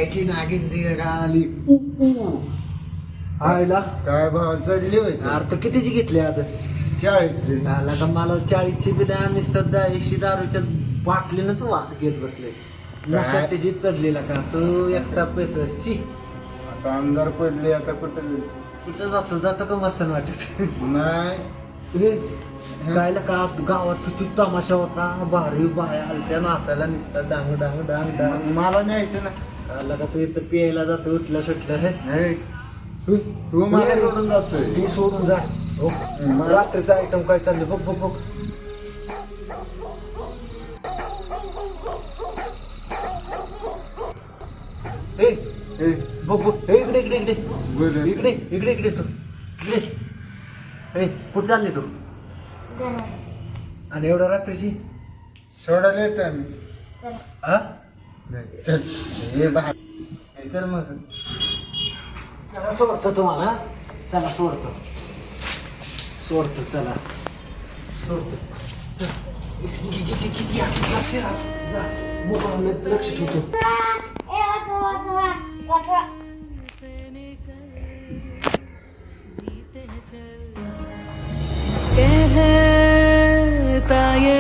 खायची नागिन ती आली आयला काय भाव चढली होती अरे तर कितीची घेतली आता 40 आला का मला 40ची बी द्या नुसतं 80 दारूच्या बाटलीनच वास घेत बसले नशा त्याची चढलेला का तो एकटा पेतो शी आता आमदार पडले आता कुठं कुठं जातो का मसन वाटत नाही हे कायला का गावात किती तमाशा होता भारी बाया आलत्या नाचायला नुसतं डांग डांग डांग डांग मला न्यायचं ना आला का तू इथं प्यायला जातो उठलं सुटलं हे हे, तू मला सोडून जातोय ती सोडून जा हो रात्रीचा आयटम काय चाललं बघ बघ बघ ए हे, बघ बघ ए, इकडे इकडे इकडे बोल. इकडे इकडे इकडे तू इकडे ए कुठं चालली तू आणि एवढ्या रात्रीची सोडायला येतो आम्ही हा चल हे बाहेर चल मग चला सोडतो तुम्हाला चला सोडतो चला सोडतो चल. किती मोबाईल लक्ष ठेवतो कहता ये